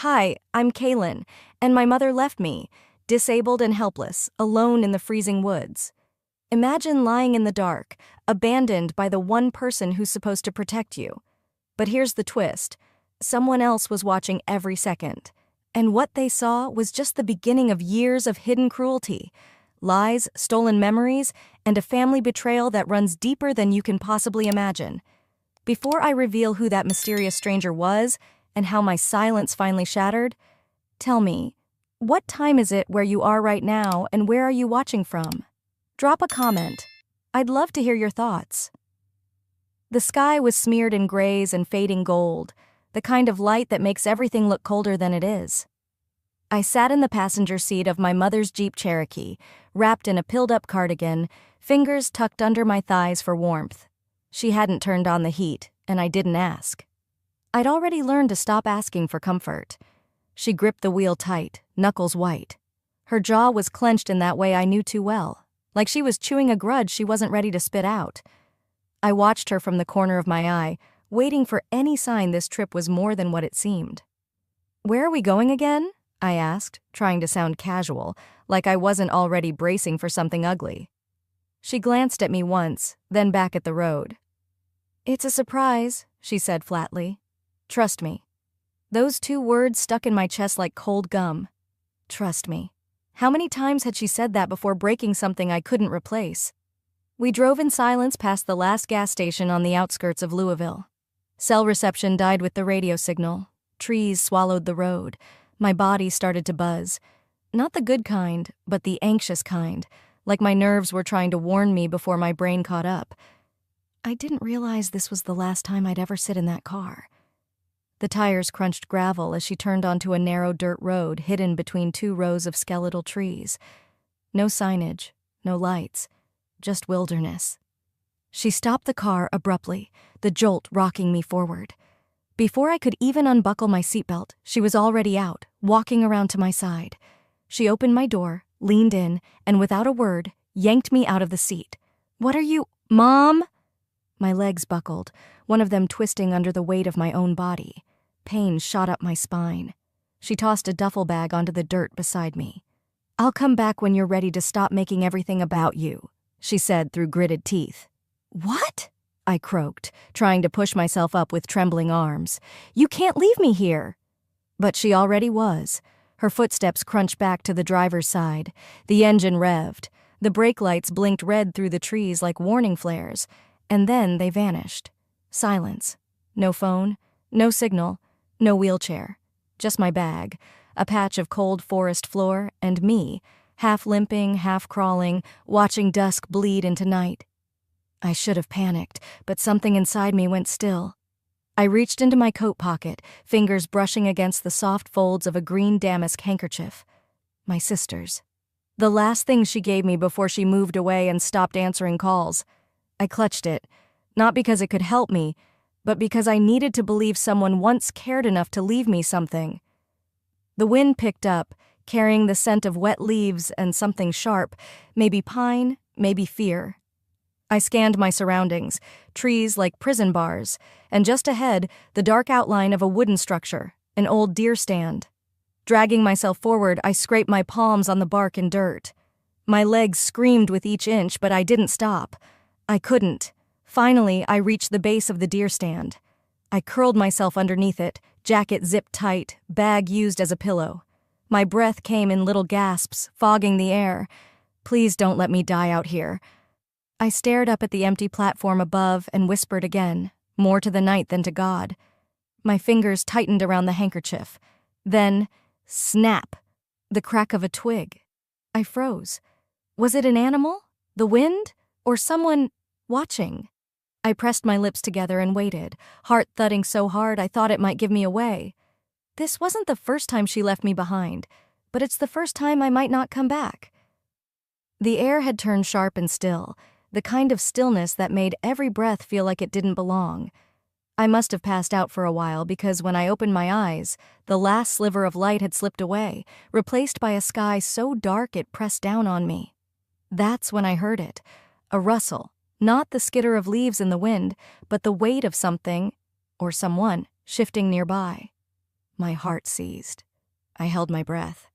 Hi, I'm Kaylin, and my mother left me, disabled and helpless, alone in the freezing woods. Imagine lying in the dark, abandoned by the one person who's supposed to protect you. But here's the twist. Someone else was watching every second. And what they saw was just the beginning of years of hidden cruelty, lies, stolen memories, and a family betrayal that runs deeper than you can possibly imagine. Before I reveal who that mysterious stranger was and how my silence finally shattered, tell me, what time is it where you are right now and where are you watching from? Drop a comment. I'd love to hear your thoughts. The sky was smeared in grays and fading gold, the kind of light that makes everything look colder than it is. I sat in the passenger seat of my mother's Jeep Cherokee, wrapped in a pilled-up cardigan, fingers tucked under my thighs for warmth. She hadn't turned on the heat, and I didn't ask. I'd already learned to stop asking for comfort. She gripped the wheel tight, knuckles white. Her jaw was clenched in that way I knew too well, like she was chewing a grudge she wasn't ready to spit out. I watched her from the corner of my eye, waiting for any sign this trip was more than what it seemed. "Where are we going again?" I asked, trying to sound casual, like I wasn't already bracing for something ugly. She glanced at me once, then back at the road. "It's a surprise," she said flatly. "Trust me." Those two words stuck in my chest like cold gum. Trust me. How many times had she said that before breaking something I couldn't replace? We drove in silence past the last gas station on the outskirts of Louisville. Cell reception died with the radio signal. Trees swallowed the road. My body started to buzz. Not the good kind, but the anxious kind, like my nerves were trying to warn me before my brain caught up. I didn't realize this was the last time I'd ever sit in that car. The tires crunched gravel as she turned onto a narrow dirt road hidden between two rows of skeletal trees. No signage, no lights, just wilderness. She stopped the car abruptly, the jolt rocking me forward. Before I could even unbuckle my seatbelt, she was already out, walking around to my side. She opened my door, leaned in, and without a word, yanked me out of the seat. "What are you— Mom?" My legs buckled, one of them twisting under the weight of my own body. Pain shot up my spine. She tossed a duffel bag onto the dirt beside me. "I'll come back when you're ready to stop making everything about you," she said through gritted teeth. "What?" I croaked, trying to push myself up with trembling arms. "You can't leave me here." But she already was. Her footsteps crunched back to the driver's side. The engine revved. The brake lights blinked red through the trees like warning flares. And then they vanished. Silence. No phone, no signal, no wheelchair. Just my bag, a patch of cold forest floor, and me, half limping, half crawling, watching dusk bleed into night. I should have panicked, but something inside me went still. I reached into my coat pocket, fingers brushing against the soft folds of a green damask handkerchief. My sister's. The last thing she gave me before she moved away and stopped answering calls. I clutched it, not because it could help me, but because I needed to believe someone once cared enough to leave me something. The wind picked up, carrying the scent of wet leaves and something sharp, maybe pine, maybe fear. I scanned my surroundings, trees like prison bars, and just ahead, the dark outline of a wooden structure, an old deer stand. Dragging myself forward, I scraped my palms on the bark and dirt. My legs screamed with each inch, but I didn't stop. I couldn't. Finally, I reached the base of the deer stand. I curled myself underneath it, jacket zipped tight, bag used as a pillow. My breath came in little gasps, fogging the air. Please don't let me die out here. I stared up at the empty platform above and whispered again, more to the night than to God. My fingers tightened around the handkerchief. Then, snap! The crack of a twig. I froze. Was it an animal? The wind? Or someone watching? I pressed my lips together and waited, heart thudding so hard I thought it might give me away. This wasn't the first time she left me behind, but it's the first time I might not come back. The air had turned sharp and still, the kind of stillness that made every breath feel like it didn't belong. I must have passed out for a while because when I opened my eyes, the last sliver of light had slipped away, replaced by a sky so dark it pressed down on me. That's when I heard it. A rustle, not the skitter of leaves in the wind, but the weight of something, or someone, shifting nearby. My heart seized. I held my breath.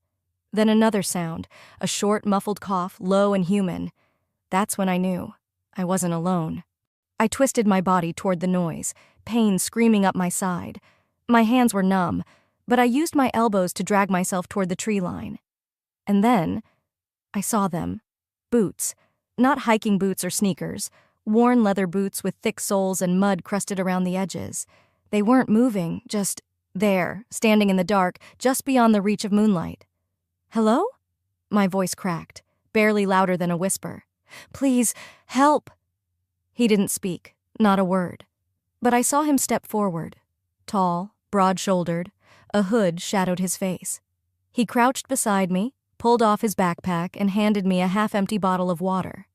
Then another sound, a short, muffled cough, low and human. That's when I knew I wasn't alone. I twisted my body toward the noise, pain screaming up my side. My hands were numb, but I used my elbows to drag myself toward the tree line. And then I saw them. Boots. Not hiking boots or sneakers. Worn leather boots with thick soles and mud crusted around the edges. They weren't moving, just there, standing in the dark, just beyond the reach of moonlight. "Hello?" My voice cracked, barely louder than a whisper. "Please, help!" He didn't speak, not a word. But I saw him step forward. Tall, broad-shouldered, a hood shadowed his face. He crouched beside me, pulled off his backpack, and handed me a half-empty bottle of water.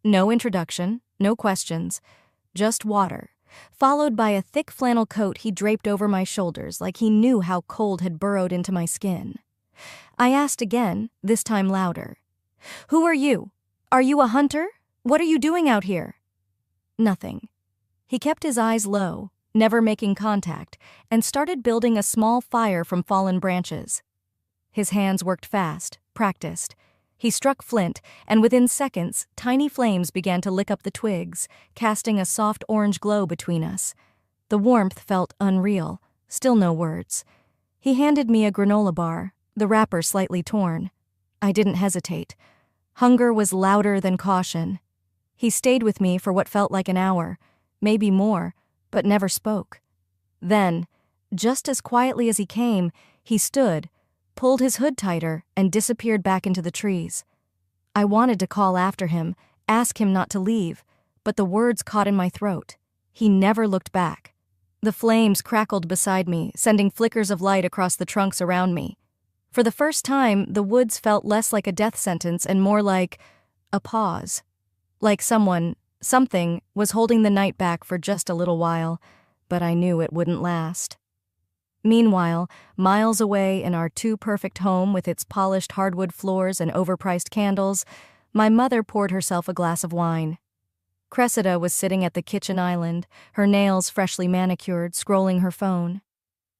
No introduction, no questions, just water, followed by a thick flannel coat he draped over my shoulders like he knew how cold had burrowed into my skin. I asked again, this time louder. "Who are you? Are you a hunter? What are you doing out here?" Nothing. He kept his eyes low, never making contact, and started building a small fire from fallen branches. His hands worked fast, practiced. He struck flint, and within seconds, tiny flames began to lick up the twigs, casting a soft orange glow between us. The warmth felt unreal, still no words. He handed me a granola bar, the wrapper slightly torn. I didn't hesitate. Hunger was louder than caution. He stayed with me for what felt like an hour, maybe more, but never spoke. Then, just as quietly as he came, he stood, pulled his hood tighter, and disappeared back into the trees. I wanted to call after him, ask him not to leave, but the words caught in my throat. He never looked back. The flames crackled beside me, sending flickers of light across the trunks around me. For the first time, the woods felt less like a death sentence and more like a pause. Like something was holding the night back for just a little while, but I knew it wouldn't last. Meanwhile, miles away in our too-perfect home with its polished hardwood floors and overpriced candles, my mother poured herself a glass of wine. Cressida was sitting at the kitchen island, her nails freshly manicured, scrolling her phone.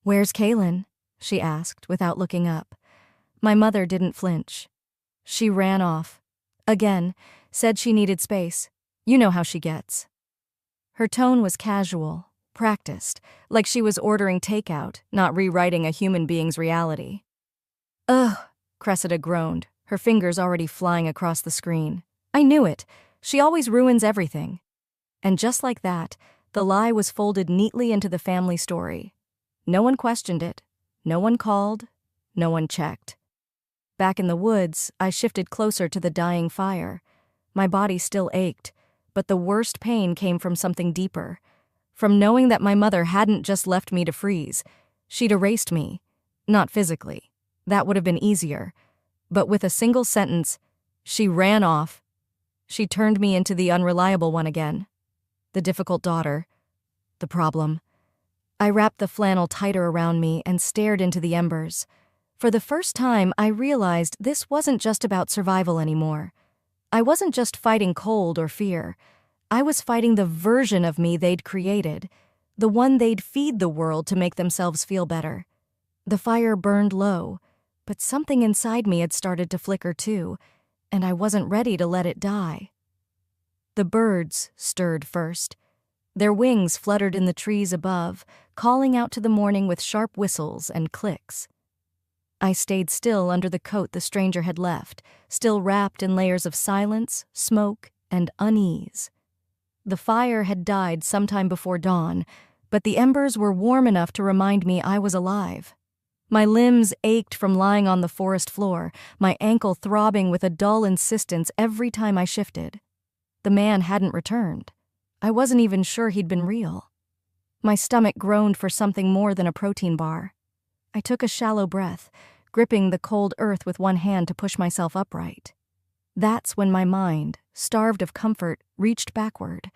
"Where's Kaylin?" she asked, without looking up. My mother didn't flinch. She ran off. Again, said she needed space. You know how she gets. Her tone was casual, practiced, like she was ordering takeout, not rewriting a human being's reality. "Ugh," Cressida groaned, her fingers already flying across the screen. I knew it. She always ruins everything. And just like that, the lie was folded neatly into the family story. No one questioned it. No one called. No one checked. Back in the woods, I shifted closer to the dying fire. My body still ached, but the worst pain came from something deeper. From knowing that my mother hadn't just left me to freeze. She'd erased me. Not physically. That would have been easier. But with a single sentence, she ran off. She turned me into the unreliable one again. The difficult daughter. The problem. I wrapped the flannel tighter around me and stared into the embers. For the first time, I realized this wasn't just about survival anymore. I wasn't just fighting cold or fear. I was fighting the version of me they'd created, the one they'd feed the world to make themselves feel better. The fire burned low, but something inside me had started to flicker too, and I wasn't ready to let it die. The birds stirred first. Their wings fluttered in the trees above, calling out to the morning with sharp whistles and clicks. I stayed still under the coat the stranger had left, still wrapped in layers of silence, smoke, and unease. The fire had died sometime before dawn, but the embers were warm enough to remind me I was alive. My limbs ached from lying on the forest floor, my ankle throbbing with a dull insistence every time I shifted. The man hadn't returned. I wasn't even sure he'd been real. My stomach groaned for something more than a protein bar. I took a shallow breath, gripping the cold earth with one hand to push myself upright. That's when my mind, starved of comfort, reached backward,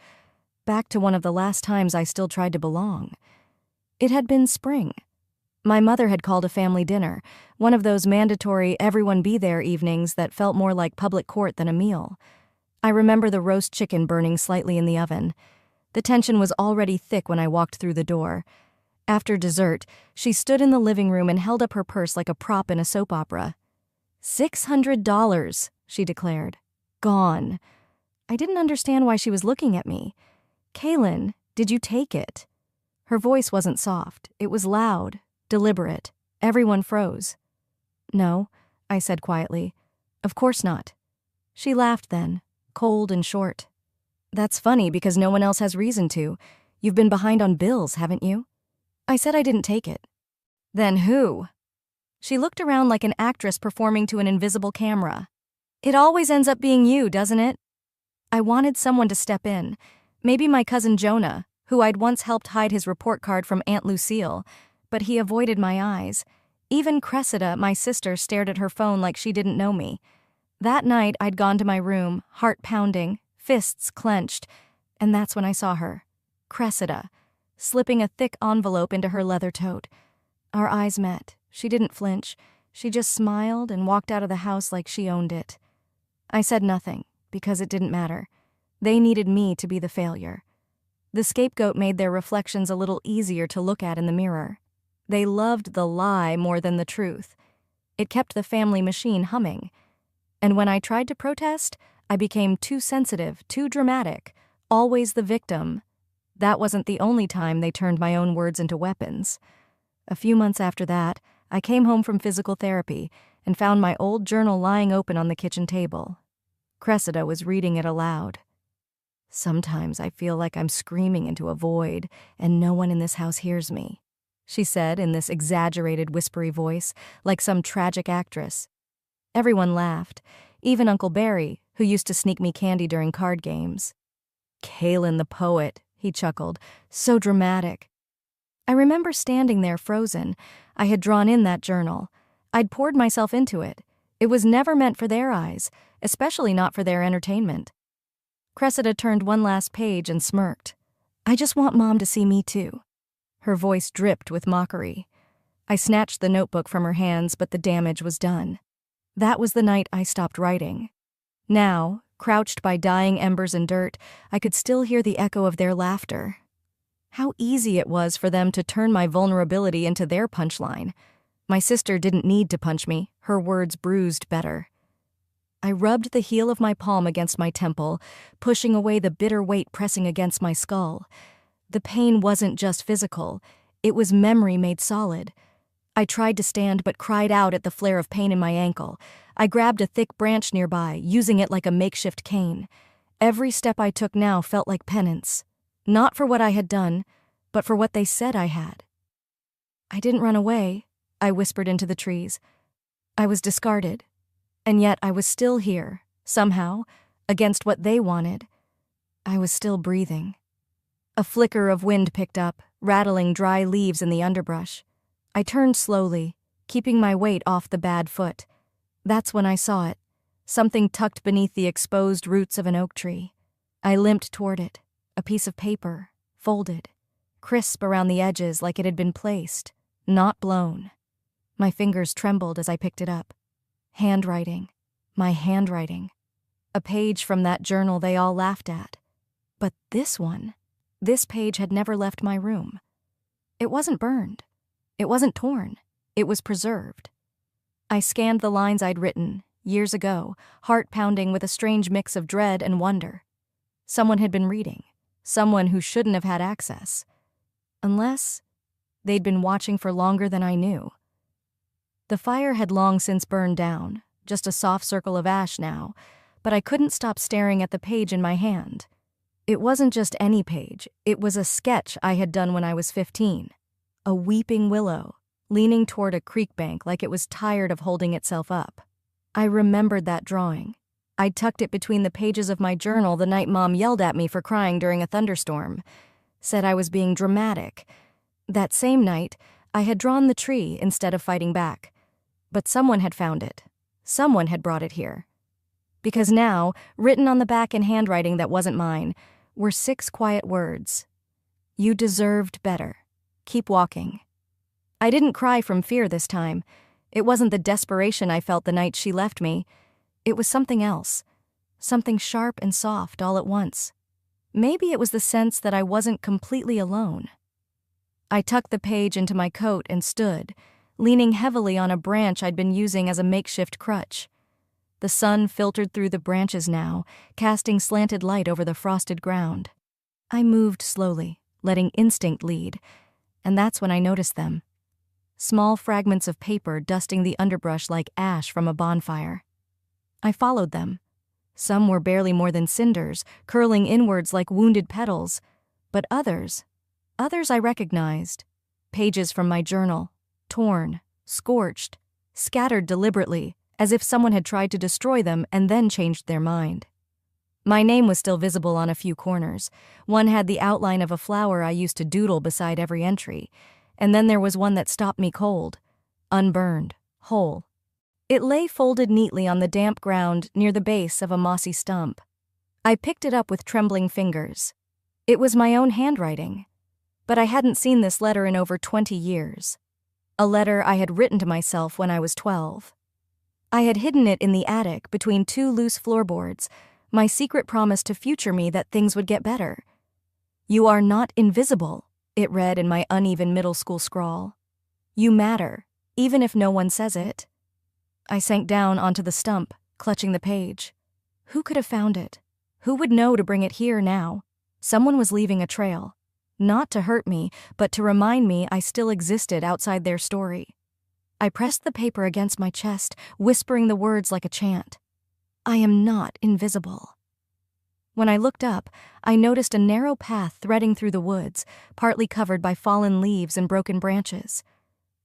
back to one of the last times I still tried to belong. It had been spring. My mother had called a family dinner, one of those mandatory everyone-be-there evenings that felt more like public court than a meal. I remember the roast chicken burning slightly in the oven. The tension was already thick when I walked through the door. After dessert, she stood in the living room and held up her purse like a prop in a soap opera. $600, she declared. Gone. I didn't understand why she was looking at me. Kaylin, did you take it? Her voice wasn't soft. It was loud, deliberate. Everyone froze. No, I said quietly. Of course not. She laughed then, cold and short. That's funny because no one else has reason to. You've been behind on bills, haven't you? I said I didn't take it. Then who? She looked around like an actress performing to an invisible camera. It always ends up being you, doesn't it? I wanted someone to step in. Maybe my cousin Jonah, who I'd once helped hide his report card from Aunt Lucille, but he avoided my eyes. Even Cressida, my sister, stared at her phone like she didn't know me. That night, I'd gone to my room, heart pounding, fists clenched, and that's when I saw her. Cressida, slipping a thick envelope into her leather tote. Our eyes met. She didn't flinch. She just smiled and walked out of the house like she owned it. I said nothing, because it didn't matter. They needed me to be the failure. The scapegoat made their reflections a little easier to look at in the mirror. They loved the lie more than the truth. It kept the family machine humming. And when I tried to protest, I became too sensitive, too dramatic, always the victim. That wasn't the only time they turned my own words into weapons. A few months after that, I came home from physical therapy and found my old journal lying open on the kitchen table. Cressida was reading it aloud. Sometimes I feel like I'm screaming into a void, and no one in this house hears me, she said in this exaggerated, whispery voice, like some tragic actress. Everyone laughed, even Uncle Barry, who used to sneak me candy during card games. Kaylin the poet, he chuckled, so dramatic. I remember standing there frozen. I had drawn in that journal. I'd poured myself into it. It was never meant for their eyes, especially not for their entertainment. Cressida turned one last page and smirked. I just want Mom to see me too. Her voice dripped with mockery. I snatched the notebook from her hands, but the damage was done. That was the night I stopped writing. Now, crouched by dying embers and dirt, I could still hear the echo of their laughter. How easy it was for them to turn my vulnerability into their punchline. My sister didn't need to punch me. Her words bruised better. I rubbed the heel of my palm against my temple, pushing away the bitter weight pressing against my skull. The pain wasn't just physical. It was memory made solid. I tried to stand but cried out at the flare of pain in my ankle. I grabbed a thick branch nearby, using it like a makeshift cane. Every step I took now felt like penance. Not for what I had done, but for what they said I had. I didn't run away, I whispered into the trees. I was discarded. And yet I was still here, somehow, against what they wanted. I was still breathing. A flicker of wind picked up, rattling dry leaves in the underbrush. I turned slowly, keeping my weight off the bad foot. That's when I saw it, something tucked beneath the exposed roots of an oak tree. I limped toward it, a piece of paper, folded, crisp around the edges like it had been placed, not blown. My fingers trembled as I picked it up. Handwriting. My handwriting. A page from that journal they all laughed at. But this one, this page had never left my room. It wasn't burned. It wasn't torn. It was preserved. I scanned the lines I'd written, years ago, heart pounding with a strange mix of dread and wonder. Someone had been reading. Someone who shouldn't have had access. Unless they'd been watching for longer than I knew. The fire had long since burned down, just a soft circle of ash now, but I couldn't stop staring at the page in my hand. It wasn't just any page, it was a sketch I had done when I was 15. A weeping willow, leaning toward a creek bank like it was tired of holding itself up. I remembered that drawing. I'd tucked it between the pages of my journal the night Mom yelled at me for crying during a thunderstorm. Said I was being dramatic. That same night, I had drawn the tree instead of fighting back. But someone had found it. Someone had brought it here. Because now, written on the back in handwriting that wasn't mine, were 6 quiet words. You deserved better. Keep walking. I didn't cry from fear this time. It wasn't the desperation I felt the night she left me. It was something else. Something sharp and soft all at once. Maybe it was the sense that I wasn't completely alone. I tucked the page into my coat and stood, leaning heavily on a branch I'd been using as a makeshift crutch. The sun filtered through the branches now, casting slanted light over the frosted ground. I moved slowly, letting instinct lead, and that's when I noticed them. Small fragments of paper dusting the underbrush like ash from a bonfire. I followed them. Some were barely more than cinders, curling inwards like wounded petals, but others I recognized. Pages from my journal, torn, scorched, scattered deliberately, as if someone had tried to destroy them and then changed their mind. My name was still visible on a few corners. One had the outline of a flower I used to doodle beside every entry, and then there was one that stopped me cold, unburned, whole. It lay folded neatly on the damp ground near the base of a mossy stump. I picked it up with trembling fingers. It was my own handwriting, but I hadn't seen this letter in over 20 years. A letter I had written to myself when I was 12. I had hidden it in the attic between two loose floorboards, my secret promise to future me that things would get better. "You are not invisible," it read in my uneven middle school scrawl. "You matter, even if no one says it." I sank down onto the stump, clutching the page. Who could have found it? Who would know to bring it here now? Someone was leaving a trail. Not to hurt me, but to remind me I still existed outside their story. I pressed the paper against my chest, whispering the words like a chant. I am not invisible. When I looked up, I noticed a narrow path threading through the woods, partly covered by fallen leaves and broken branches.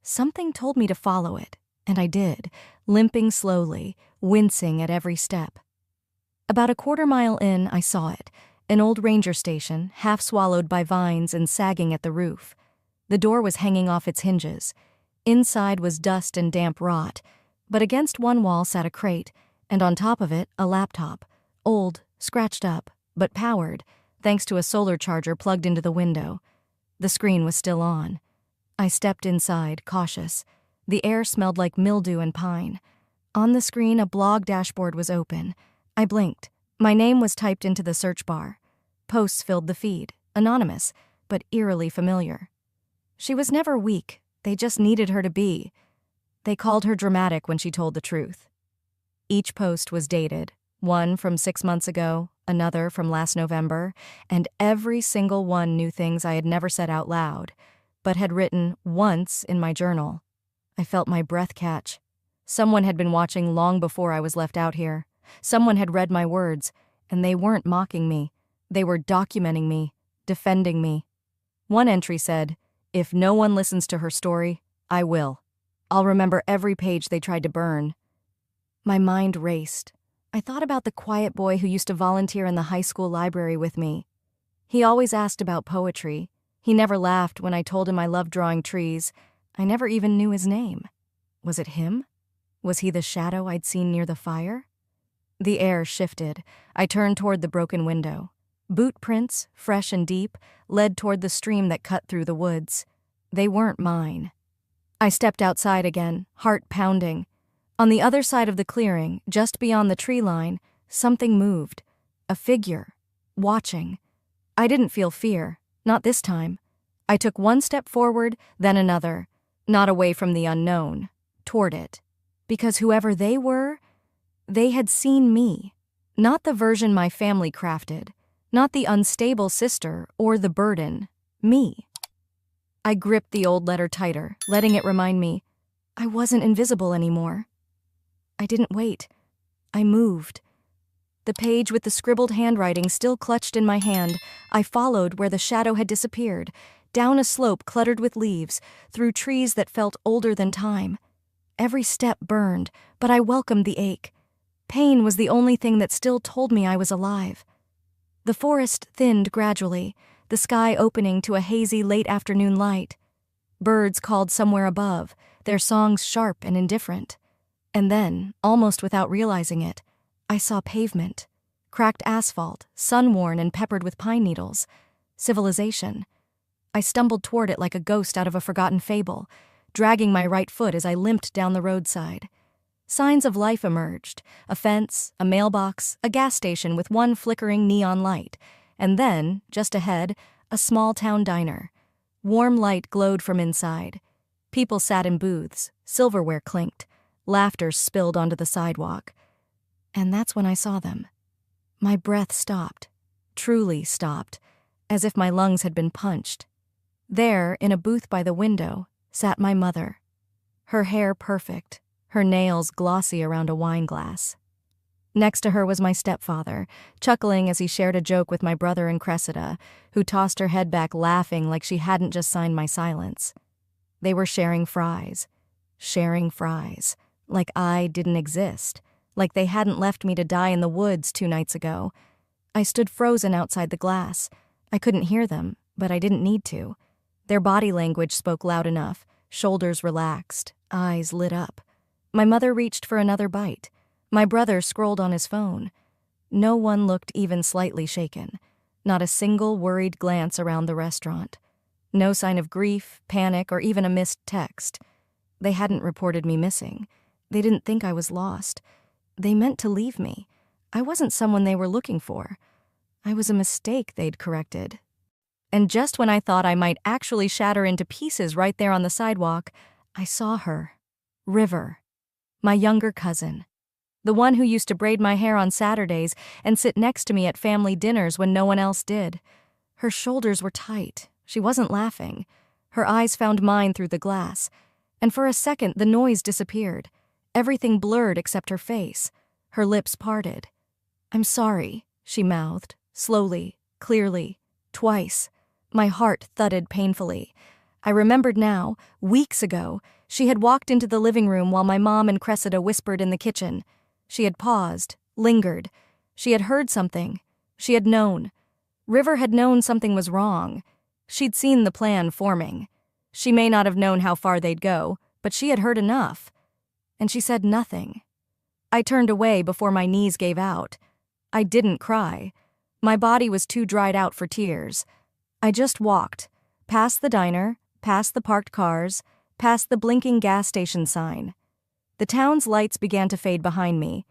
Something told me to follow it, and I did, limping slowly, wincing at every step. About a quarter-mile in, I saw it, an old ranger station, half swallowed by vines and sagging at the roof. The door was hanging off its hinges. Inside was dust and damp rot, but against one wall sat a crate, and on top of it, a laptop, old, scratched up, but powered, thanks to a solar charger plugged into the window. The screen was still on. I stepped inside, cautious. The air smelled like mildew and pine. On the screen, a blog dashboard was open. I blinked. My name was typed into the search bar. Posts filled the feed, anonymous, but eerily familiar. She was never weak. They just needed her to be. They called her dramatic when she told the truth. Each post was dated, one from 6 months ago, another from last November, and every single one knew things I had never said out loud, but had written once in my journal. I felt my breath catch. Someone had been watching long before I was left out here. Someone had read my words, and they weren't mocking me. They were documenting me, defending me. One entry said, "If no one listens to her story, I will. I'll remember every page they tried to burn." My mind raced. I thought about the quiet boy who used to volunteer in the high school library with me. He always asked about poetry. He never laughed when I told him I loved drawing trees. I never even knew his name. Was it him? Was he the shadow I'd seen near the fire? The air shifted. I turned toward the broken window. Boot prints, fresh and deep, led toward the stream that cut through the woods. They weren't mine. I stepped outside again, heart pounding. On the other side of the clearing, just beyond the tree line, something moved. A figure. Watching. I didn't feel fear. Not this time. I took one step forward, then another. Not away from the unknown. Toward it. Because whoever they were, they had seen me. Not the version my family crafted. Not the unstable sister or the burden. Me. I gripped the old letter tighter, letting it remind me I wasn't invisible anymore. I didn't wait. I moved. The page with the scribbled handwriting still clutched in my hand, I followed where the shadow had disappeared, down a slope cluttered with leaves, through trees that felt older than time. Every step burned, but I welcomed the ache. Pain was the only thing that still told me I was alive. The forest thinned gradually, the sky opening to a hazy late afternoon light. Birds called somewhere above, their songs sharp and indifferent. And then, almost without realizing it, I saw pavement, cracked asphalt, sun-worn and peppered with pine needles. Civilization. I stumbled toward it like a ghost out of a forgotten fable, dragging my right foot as I limped down the roadside. Signs of life emerged, a fence, a mailbox, a gas station with one flickering neon light, and then, just ahead, a small town diner. Warm light glowed from inside. People sat in booths, silverware clinked, laughter spilled onto the sidewalk. And that's when I saw them. My breath stopped, truly stopped, as if my lungs had been punched. There, in a booth by the window, sat my mother. Her hair perfect, her nails glossy around a wine glass. Next to her was my stepfather, chuckling as he shared a joke with my brother and Cressida, who tossed her head back laughing like she hadn't just signed my silence. They were sharing fries, like I didn't exist, like they hadn't left me to die in the woods 2 nights ago. I stood frozen outside the glass. I couldn't hear them, but I didn't need to. Their body language spoke loud enough, shoulders relaxed, eyes lit up. My mother reached for another bite. My brother scrolled on his phone. No one looked even slightly shaken. Not a single worried glance around the restaurant. No sign of grief, panic, or even a missed text. They hadn't reported me missing. They didn't think I was lost. They meant to leave me. I wasn't someone they were looking for. I was a mistake they'd corrected. And just when I thought I might actually shatter into pieces right there on the sidewalk, I saw her. River. My younger cousin. The one who used to braid my hair on Saturdays and sit next to me at family dinners when no one else did. Her shoulders were tight. She wasn't laughing. Her eyes found mine through the glass. And for a second, the noise disappeared. Everything blurred except her face. Her lips parted. "I'm sorry," she mouthed, slowly, clearly, twice. My heart thudded painfully. I remembered now, weeks ago, she had walked into the living room while my mom and Cressida whispered in the kitchen. She had paused, lingered. She had heard something. She had known. River had known something was wrong. She'd seen the plan forming. She may not have known how far they'd go, but she had heard enough. And she said nothing. I turned away before my knees gave out. I didn't cry. My body was too dried out for tears. I just walked, past the diner, past the parked cars, past the blinking gas station sign. The town's lights began to fade behind me.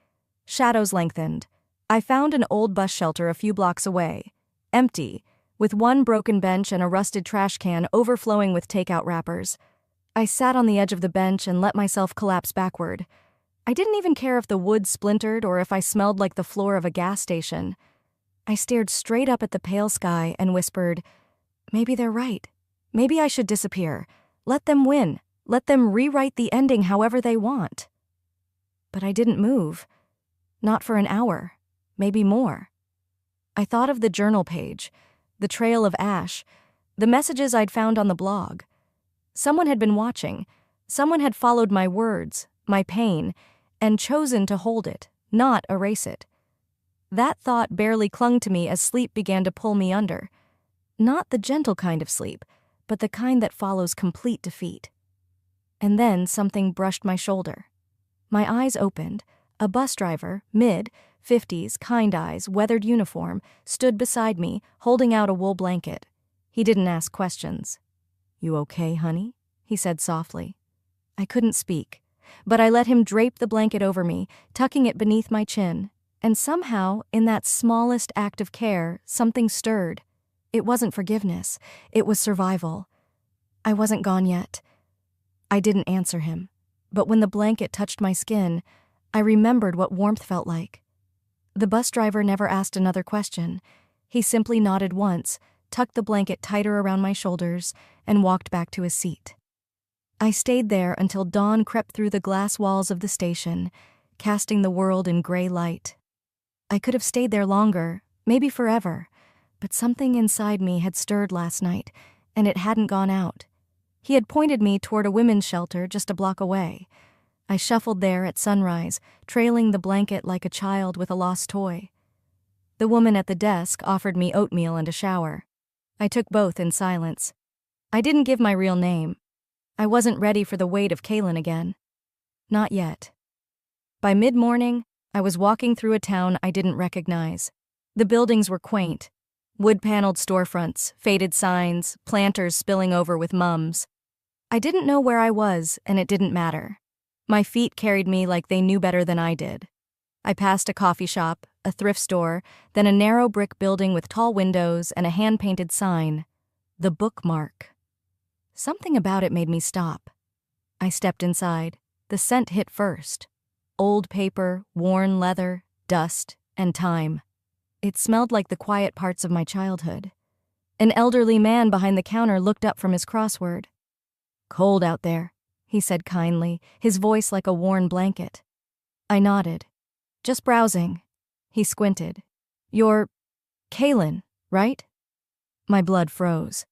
Shadows lengthened. I found an old bus shelter a few blocks away, empty, with one broken bench and a rusted trash can overflowing with takeout wrappers. I sat on the edge of the bench and let myself collapse backward. I didn't even care if the wood splintered or if I smelled like the floor of a gas station. I stared straight up at the pale sky and whispered, "Maybe they're right. Maybe I should disappear. Let them win. Let them rewrite the ending however they want." But I didn't move. Not for an hour, maybe more. I thought of the journal page, the trail of ash, the messages I'd found on the blog. Someone had been watching. Someone had followed my words, my pain, and chosen to hold it, not erase it. That thought barely clung to me as sleep began to pull me under. Not the gentle kind of sleep, but the kind that follows complete defeat. And then something brushed my shoulder. My eyes opened. A bus driver, mid-50s, kind eyes, weathered uniform, stood beside me, holding out a wool blanket. He didn't ask questions. "You okay, honey?" he said softly. I couldn't speak, but I let him drape the blanket over me, tucking it beneath my chin. And somehow, in that smallest act of care, something stirred. It wasn't forgiveness. It was survival. I wasn't gone yet. I didn't answer him, but when the blanket touched my skin, I remembered what warmth felt like. The bus driver never asked another question. He simply nodded once, tucked the blanket tighter around my shoulders, and walked back to his seat. I stayed there until dawn crept through the glass walls of the station, casting the world in gray light. I could have stayed there longer, maybe forever, but something inside me had stirred last night, and it hadn't gone out. He had pointed me toward a women's shelter just a block away. I shuffled there at sunrise, trailing the blanket like a child with a lost toy. The woman at the desk offered me oatmeal and a shower. I took both in silence. I didn't give my real name. I wasn't ready for the weight of Kaylin again. Not yet. By mid-morning, I was walking through a town I didn't recognize. The buildings were quaint. Wood-paneled storefronts, faded signs, planters spilling over with mums. I didn't know where I was, and it didn't matter. My feet carried me like they knew better than I did. I passed a coffee shop, a thrift store, then a narrow brick building with tall windows and a hand-painted sign, The Bookmark. Something about it made me stop. I stepped inside. The scent hit first. Old paper, worn leather, dust, and time. It smelled like the quiet parts of my childhood. An elderly man behind the counter looked up from his crossword. "Cold out there," he said kindly, his voice like a worn blanket. I nodded. "Just browsing." He squinted. "You're Kaylin, right?" My blood froze.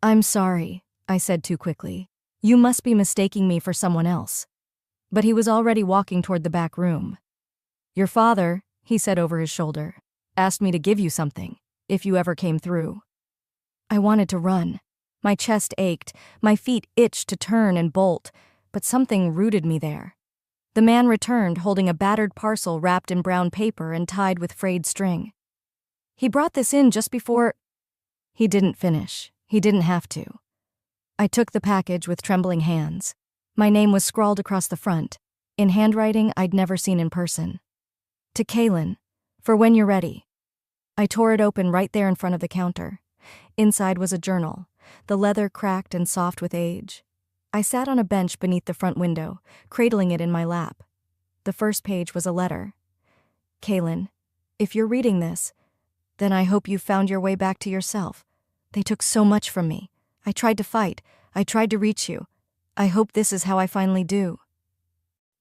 "I'm sorry," I said too quickly. "You must be mistaking me for someone else." But he was already walking toward the back room. "Your father," he said over his shoulder, "asked me to give you something, if you ever came through." I wanted to run. My chest ached, my feet itched to turn and bolt, but something rooted me there. The man returned holding a battered parcel wrapped in brown paper and tied with frayed string. "He brought this in just before—" He didn't finish. He didn't have to. I took the package with trembling hands. My name was scrawled across the front, in handwriting I'd never seen in person. "To Kaylin, for when you're ready." I tore it open right there in front of the counter. Inside was a journal, the leather cracked and soft with age. I sat on a bench beneath the front window, cradling it in my lap. The first page was a letter. "Kaylin, if you're reading this, then I hope you've found your way back to yourself. They took so much from me. I tried to fight. I tried to reach you. I hope this is how I finally do."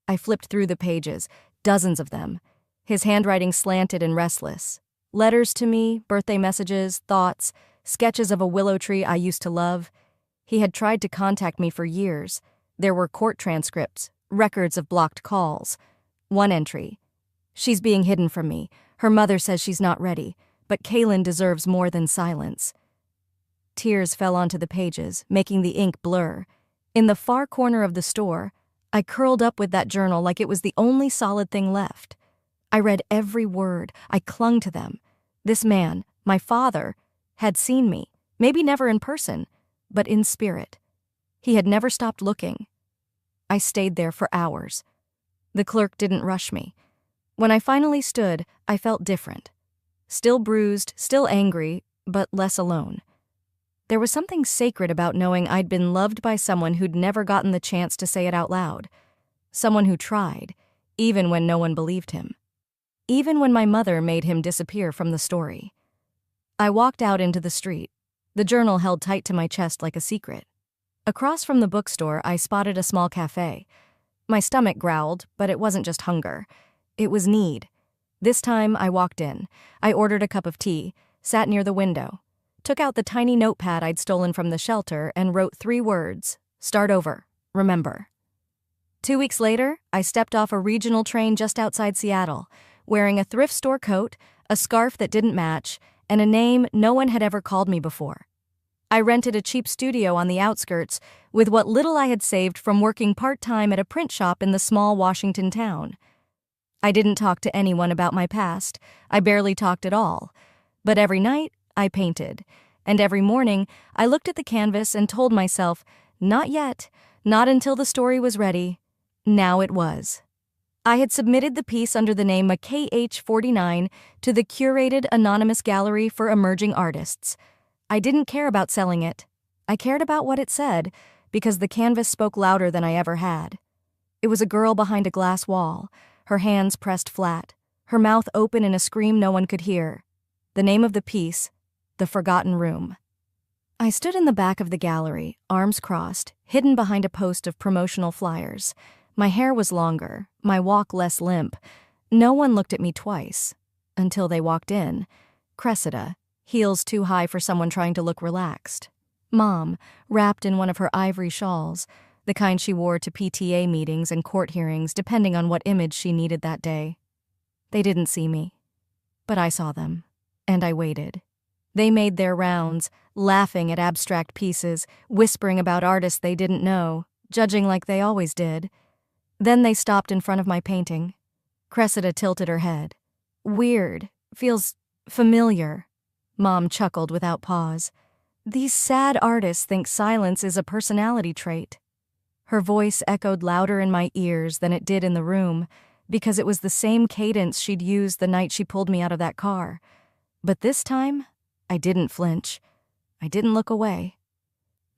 I flipped through the pages, dozens of them. His handwriting slanted and restless. Letters to me, birthday messages, thoughts, sketches of a willow tree I used to love. He had tried to contact me for years. There were court transcripts, records of blocked calls. One entry. "She's being hidden from me. Her mother says she's not ready, but Kaylin deserves more than silence." Tears fell onto the pages, making the ink blur. In the far corner of the store, I curled up with that journal like it was the only solid thing left. I read every word. I clung to them. This man, my father, had seen me, maybe never in person, but in spirit. He had never stopped looking. I stayed there for hours. The clerk didn't rush me. When I finally stood, I felt different. Still bruised, still angry, but less alone. There was something sacred about knowing I'd been loved by someone who'd never gotten the chance to say it out loud. Someone who tried, even when no one believed him. Even when my mother made him disappear from the story. I walked out into the street, the journal held tight to my chest like a secret. Across from the bookstore, I spotted a small cafe. My stomach growled, but it wasn't just hunger. It was need. This time, I walked in. I ordered a cup of tea, sat near the window, took out the tiny notepad I'd stolen from the shelter and wrote 3 words: "Start over. Remember." 2 weeks later, I stepped off a regional train just outside Seattle, wearing a thrift store coat, a scarf that didn't match, and a name no one had ever called me before. I rented a cheap studio on the outskirts with what little I had saved from working part-time at a print shop in the small Washington town. I didn't talk to anyone about my past. I barely talked at all. But every night, I painted. And every morning, I looked at the canvas and told myself, not yet, not until the story was ready. Now it was. I had submitted the piece under the name KH49 to the curated anonymous gallery for emerging artists. I didn't care about selling it. I cared about what it said, because the canvas spoke louder than I ever had. It was a girl behind a glass wall, her hands pressed flat, her mouth open in a scream no one could hear. The name of the piece, The Forgotten Room. I stood in the back of the gallery, arms crossed, hidden behind a post of promotional flyers. My hair was longer, my walk less limp. No one looked at me twice, until they walked in. Cressida, heels too high for someone trying to look relaxed. Mom, wrapped in one of her ivory shawls, the kind she wore to PTA meetings and court hearings depending on what image she needed that day. They didn't see me, but I saw them, and I waited. They made their rounds, laughing at abstract pieces, whispering about artists they didn't know, judging like they always did. Then they stopped in front of my painting. Cressida tilted her head. Weird. Feels familiar. Mom chuckled without pause. These sad artists think silence is a personality trait. Her voice echoed louder in my ears than it did in the room, because it was the same cadence she'd used the night she pulled me out of that car. But this time, I didn't flinch. I didn't look away.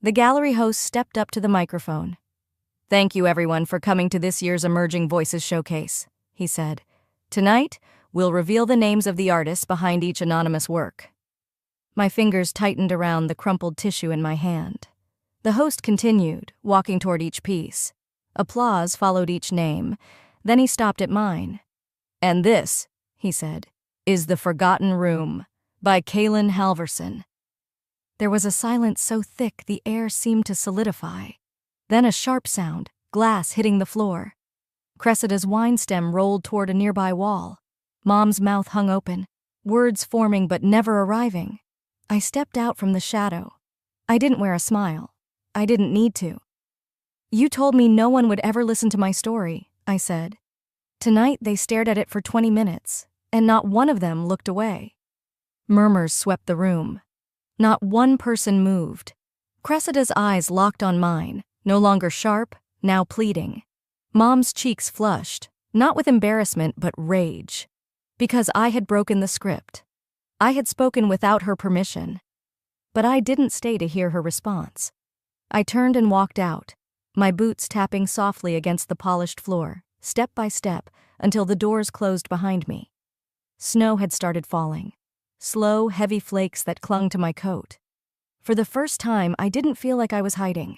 The gallery host stepped up to the microphone. "Thank you, everyone, for coming to this year's Emerging Voices Showcase," he said. "Tonight, we'll reveal the names of the artists behind each anonymous work." My fingers tightened around the crumpled tissue in my hand. The host continued, walking toward each piece. Applause followed each name. Then he stopped at mine. "And this," he said, "is The Forgotten Room by Kaylin Halverson." There was a silence so thick the air seemed to solidify. Then a sharp sound, glass hitting the floor. Cressida's wine stem rolled toward a nearby wall. Mom's mouth hung open, words forming but never arriving. I stepped out from the shadow. I didn't wear a smile. I didn't need to. "You told me no one would ever listen to my story," I said. Tonight they stared at it for 20 minutes, and not one of them looked away. Murmurs swept the room. Not one person moved. Cressida's eyes locked on mine, no longer sharp, now pleading. Mom's cheeks flushed, not with embarrassment but rage. Because I had broken the script. I had spoken without her permission. But I didn't stay to hear her response. I turned and walked out, my boots tapping softly against the polished floor, step by step, until the doors closed behind me. Snow had started falling. Slow, heavy flakes that clung to my coat. For the first time, I didn't feel like I was hiding.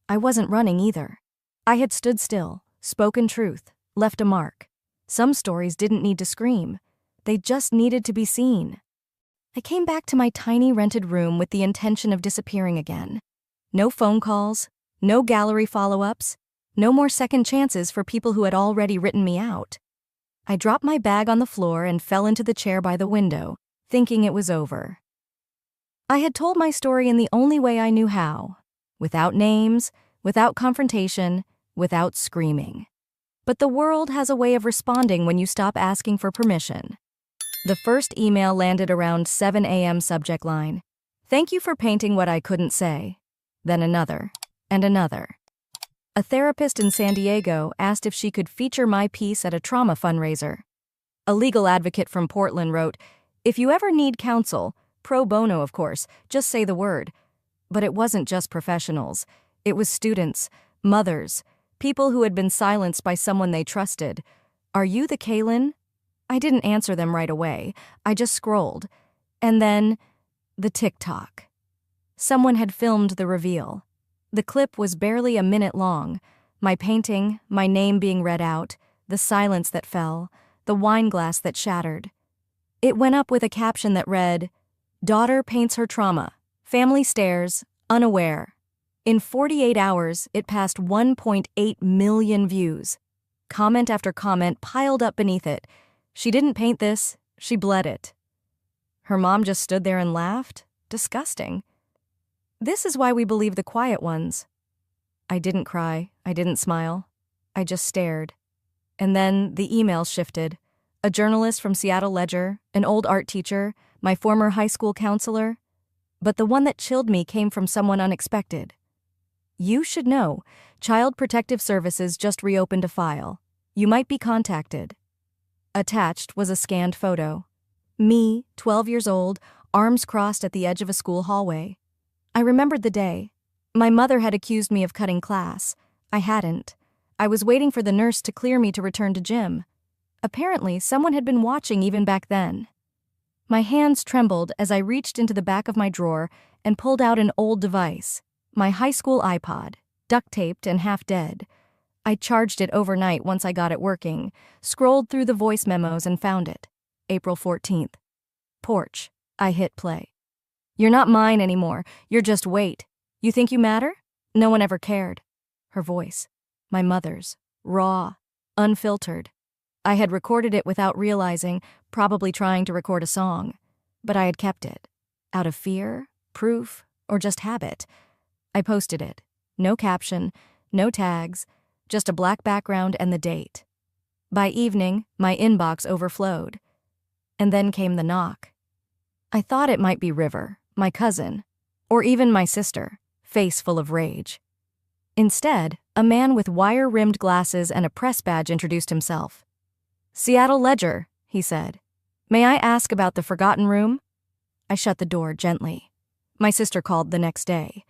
I wasn't running either. I had stood still, spoken truth, left a mark. Some stories didn't need to scream. They just needed to be seen. I came back to my tiny rented room with the intention of disappearing again. No phone calls, no gallery follow-ups, no more second chances for people who had already written me out. I dropped my bag on the floor and fell into the chair by the window, thinking it was over. I had told my story in the only way I knew how, without names, without confrontation, without screaming. But the world has a way of responding when you stop asking for permission. The first email landed around 7 a.m. subject line. "Thank you for painting what I couldn't say." Then another, and another. A therapist in San Diego asked if she could feature my piece at a trauma fundraiser. A legal advocate from Portland wrote, "If you ever need counsel, pro bono of course, just say the word." But it wasn't just professionals. It was students, mothers, people who had been silenced by someone they trusted. "Are you the Kaylin?" I didn't answer them right away. I just scrolled. And then, the TikTok. Someone had filmed the reveal. The clip was barely a minute long. My painting, my name being read out, the silence that fell, the wine glass that shattered. It went up with a caption that read, "Daughter paints her trauma. Family stares, unaware." In 48 hours, it passed 1.8 million views. Comment after comment piled up beneath it. "She didn't paint this, she bled it." Her mom just stood there and laughed? Disgusting. This is why we believe the quiet ones. I didn't cry, I didn't smile. I just stared. And then the emails shifted. A journalist from Seattle Ledger, an old art teacher, my former high school counselor. But the one that chilled me came from someone unexpected. "You should know, Child Protective Services just reopened a file. You might be contacted." Attached was a scanned photo. Me, 12 years old, arms crossed at the edge of a school hallway. I remembered the day. My mother had accused me of cutting class. I hadn't. I was waiting for the nurse to clear me to return to gym. Apparently, someone had been watching even back then. My hands trembled as I reached into the back of my drawer and pulled out an old device, my high school iPod, duct-taped and half dead. I charged it overnight once I got it working, scrolled through the voice memos and found it. April 14th. Porch. I hit play. "You're not mine anymore. You're just weight. You think you matter? No one ever cared." Her voice. My mother's. Raw. Unfiltered. I had recorded it without realizing, probably trying to record a song. But I had kept it. Out of fear, proof, or just habit. I posted it. No caption, no tags, just a black background and the date. By evening, my inbox overflowed. And then came the knock. I thought it might be River, my cousin, or even my sister, face full of rage. Instead, a man with wire-rimmed glasses and a press badge introduced himself. "Seattle Ledger," he said. "May I ask about the Forgotten Room?" I shut the door gently. My sister called the next day.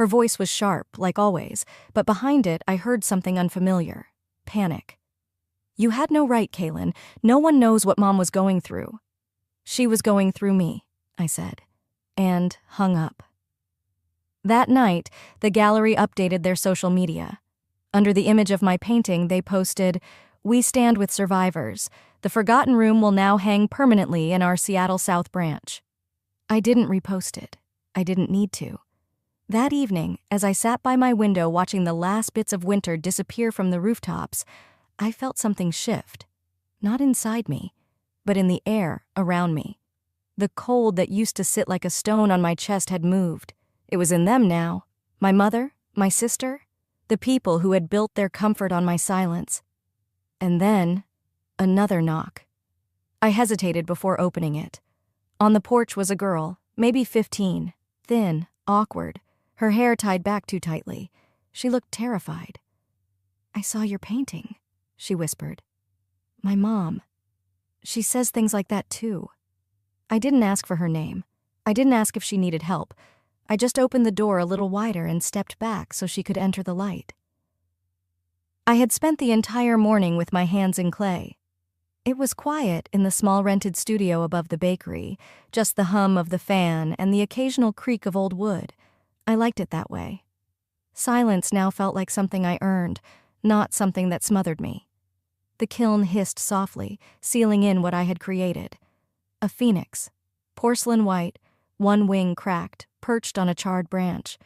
Her voice was sharp, like always, but behind it I heard something unfamiliar. Panic. "You had no right, Kaylin. No one knows what Mom was going through." "She was going through me," I said, and hung up. That night, the gallery updated their social media. Under the image of my painting, they posted, "We stand with survivors. The Forgotten Room will now hang permanently in our Seattle South branch." I didn't repost it. I didn't need to. That evening, as I sat by my window watching the last bits of winter disappear from the rooftops, I felt something shift. Not inside me, but in the air around me. The cold that used to sit like a stone on my chest had moved. It was in them now. My mother, my sister, the people who had built their comfort on my silence. And then, another knock. I hesitated before opening it. On the porch was a girl, maybe 15, thin, awkward, her hair tied back too tightly. She looked terrified. "I saw your painting," she whispered. "My mom. She says things like that too." I didn't ask for her name. I didn't ask if she needed help. I just opened the door a little wider and stepped back so she could enter the light. I had spent the entire morning with my hands in clay. It was quiet in the small rented studio above the bakery, just the hum of the fan and the occasional creak of old wood. I liked it that way. Silence now felt like something I earned, not something that smothered me. The kiln hissed softly, sealing in what I had created. A phoenix, porcelain white, one wing cracked, perched on a charred branch.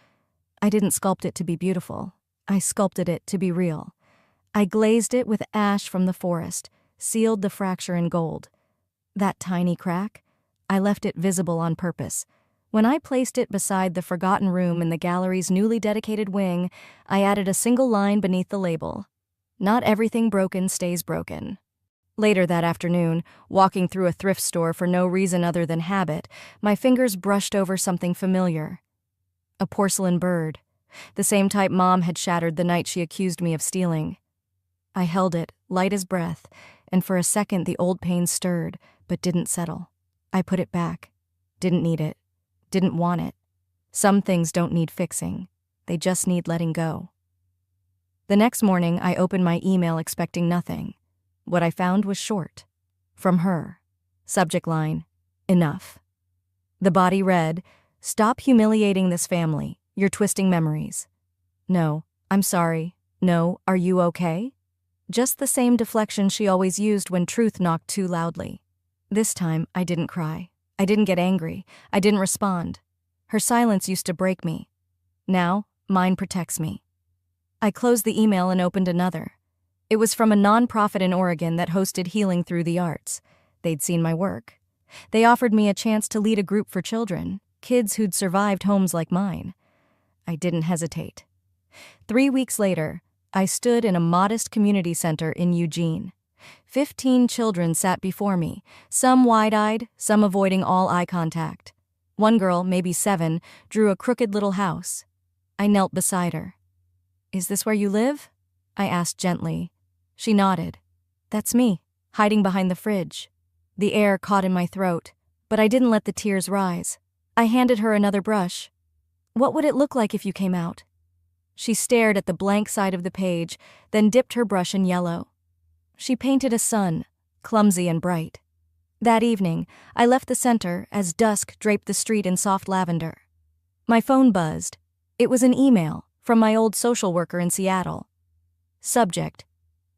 I didn't sculpt it to be beautiful. I sculpted it to be real. I glazed it with ash from the forest, sealed the fracture in gold. That tiny crack, I left it visible on purpose. When I placed it beside the Forgotten Room in the gallery's newly dedicated wing, I added a single line beneath the label. "Not everything broken stays broken." Later that afternoon, walking through a thrift store for no reason other than habit, my fingers brushed over something familiar. A porcelain bird, the same type Mom had shattered the night she accused me of stealing. I held it, light as breath, and for a second the old pain stirred, but didn't settle. I put it back. Didn't need it. Didn't want it. Some things don't need fixing. They just need letting go. The next morning, I opened my email expecting nothing. What I found was short. From her. Subject line, "Enough." The body read, "Stop humiliating this family. You're twisting memories." No, "I'm sorry." No, "Are you okay?" Just the same deflection she always used when truth knocked too loudly. This time, I didn't cry. I didn't get angry. I didn't respond. Her silence used to break me. Now, mine protects me. I closed the email and opened another. It was from a nonprofit in Oregon that hosted healing through the arts. They'd seen my work. They offered me a chance to lead a group for children, kids who'd survived homes like mine. I didn't hesitate. 3 weeks later, I stood in a modest community center in Eugene. 15 children sat before me, some wide-eyed, some avoiding all eye contact. One girl, maybe 7, drew a crooked little house. I knelt beside her. "Is this where you live?" I asked gently. She nodded. "That's me, hiding behind the fridge." The air caught in my throat, but I didn't let the tears rise. I handed her another brush. "What would it look like if you came out?" She stared at the blank side of the page, then dipped her brush in yellow. She painted a sun, clumsy and bright. That evening, I left the center as dusk draped the street in soft lavender. My phone buzzed. It was an email from my old social worker in Seattle. Subject,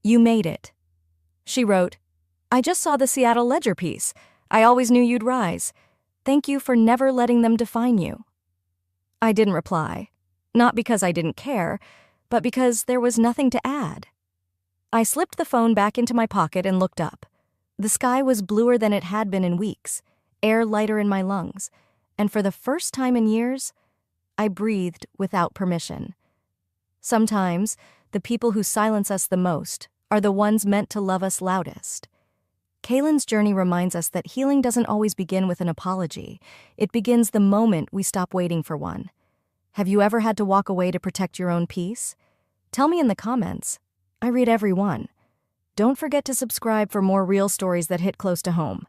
"You made it." She wrote, "I just saw the Seattle Ledger piece. I always knew you'd rise. Thank you for never letting them define you." I didn't reply, not because I didn't care, but because there was nothing to add. I slipped the phone back into my pocket and looked up. The sky was bluer than it had been in weeks, air lighter in my lungs, and for the first time in years, I breathed without permission. Sometimes, the people who silence us the most are the ones meant to love us loudest. Kaylin's journey reminds us that healing doesn't always begin with an apology. It begins the moment we stop waiting for one. Have you ever had to walk away to protect your own peace? Tell me in the comments. I read every one. Don't forget to subscribe for more real stories that hit close to home.